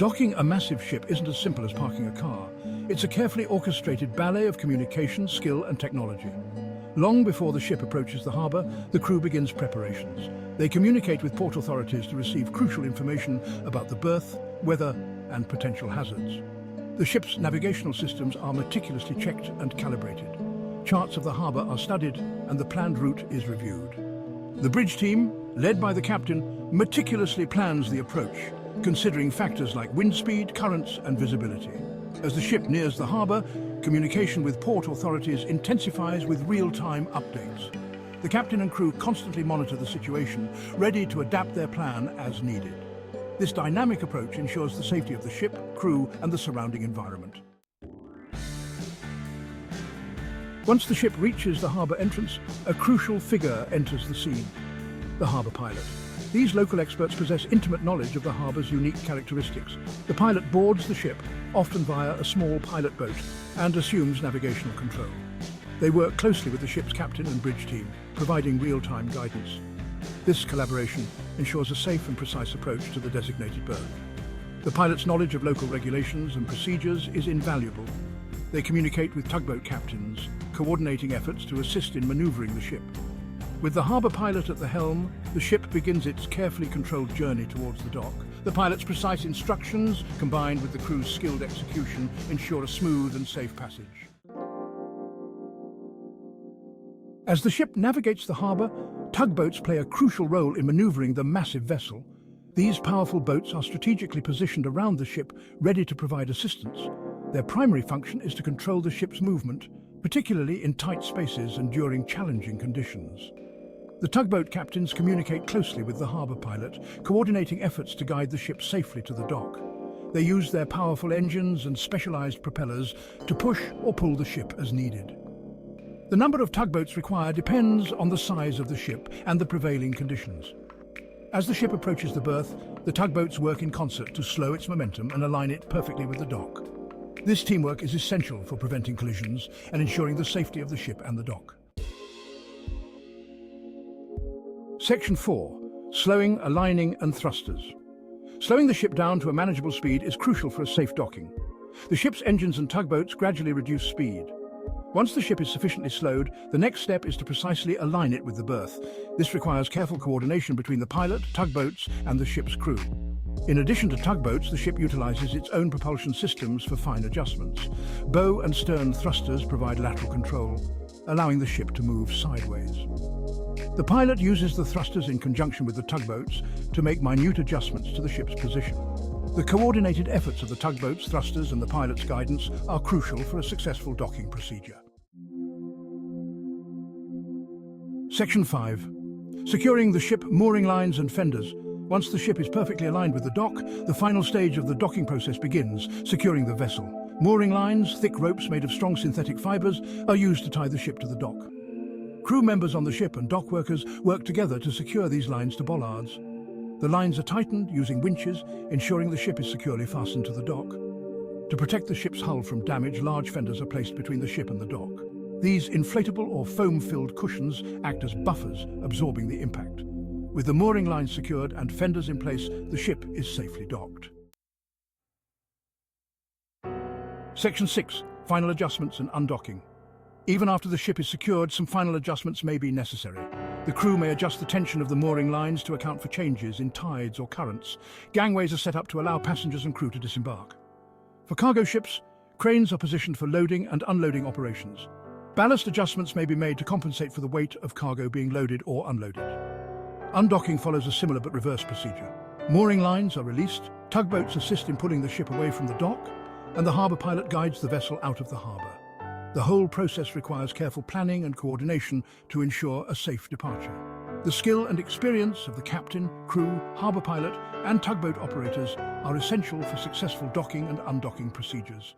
Docking a massive ship isn't as simple as parking a car. It's a carefully orchestrated ballet of communication, skill and technology. Long before the ship approaches the harbour, the crew begins preparations. They communicate with port authorities to receive crucial information about the berth, weather and potential hazards. The ship's navigational systems are meticulously checked and calibrated. Charts of the harbour are studied and the planned route is reviewed. The bridge team, led by the captain, meticulously plans the approach, considering factors like wind speed, currents and visibility. As the ship nears the harbour, communication with port authorities intensifies with real-time updates. The captain and crew constantly monitor the situation, ready to adapt their plan as needed. This dynamic approach ensures the safety of the ship, crew and the surrounding environment. Once the ship reaches the harbour entrance, a crucial figure enters the scene: the harbour pilot. These local experts possess intimate knowledge of the harbour's unique characteristics. The pilot boards the ship, often via a small pilot boat, and assumes navigational control. They work closely with the ship's captain and bridge team, providing real-time guidance. This collaboration ensures a safe and precise approach to the designated berth. The pilot's knowledge of local regulations and procedures is invaluable. They communicate with tugboat captains, coordinating efforts to assist in manoeuvring the ship. With the harbour pilot at the helm, the ship begins its carefully controlled journey towards the dock. The pilot's precise instructions, combined with the crew's skilled execution, ensure a smooth and safe passage. As the ship navigates the harbour, tugboats play a crucial role in manoeuvring the massive vessel. These powerful boats are strategically positioned around the ship, ready to provide assistance. Their primary function is to control the ship's movement, particularly in tight spaces and during challenging conditions. The tugboat captains communicate closely with the harbour pilot, coordinating efforts to guide the ship safely to the dock. They use their powerful engines and specialised propellers to push or pull the ship as needed. The number of tugboats required depends on the size of the ship and the prevailing conditions. As the ship approaches the berth, the tugboats work in concert to slow its momentum and align it perfectly with the dock. This teamwork is essential for preventing collisions and ensuring the safety of the ship and the dock. Section 4. Slowing, aligning and thrusters. Slowing the ship down to a manageable speed is crucial for a safe docking. The ship's engines and tugboats gradually reduce speed. Once the ship is sufficiently slowed, the next step is to precisely align it with the berth. This requires careful coordination between the pilot, tugboats and the ship's crew. In addition to tugboats, the ship utilizes its own propulsion systems for fine adjustments. Bow and stern thrusters provide lateral control, allowing the ship to move sideways. The pilot uses the thrusters in conjunction with the tugboats to make minute adjustments to the ship's position. The coordinated efforts of the tugboats, thrusters and the pilot's guidance are crucial for a successful docking procedure. Section 5. Securing the ship, mooring lines and fenders. Once the ship is perfectly aligned with the dock, the final stage of the docking process begins, securing the vessel. Mooring lines, thick ropes made of strong synthetic fibers, are used to tie the ship to the dock. Crew members on the ship and dock workers work together to secure these lines to bollards. The lines are tightened using winches, ensuring the ship is securely fastened to the dock. To protect the ship's hull from damage, large fenders are placed between the ship and the dock. These inflatable or foam-filled cushions act as buffers, absorbing the impact. With the mooring lines secured and fenders in place, the ship is safely docked. Section 6. Final adjustments and undocking. Even after the ship is secured, some final adjustments may be necessary. The crew may adjust the tension of the mooring lines to account for changes in tides or currents. Gangways are set up to allow passengers and crew to disembark. For cargo ships, cranes are positioned for loading and unloading operations. Ballast adjustments may be made to compensate for the weight of cargo being loaded or unloaded. Undocking follows a similar but reverse procedure. Mooring lines are released, tugboats assist in pulling the ship away from the dock, and the harbour pilot guides the vessel out of the harbour. The whole process requires careful planning and coordination to ensure a safe departure. The skill and experience of the captain, crew, harbour pilot and tugboat operators are essential for successful docking and undocking procedures.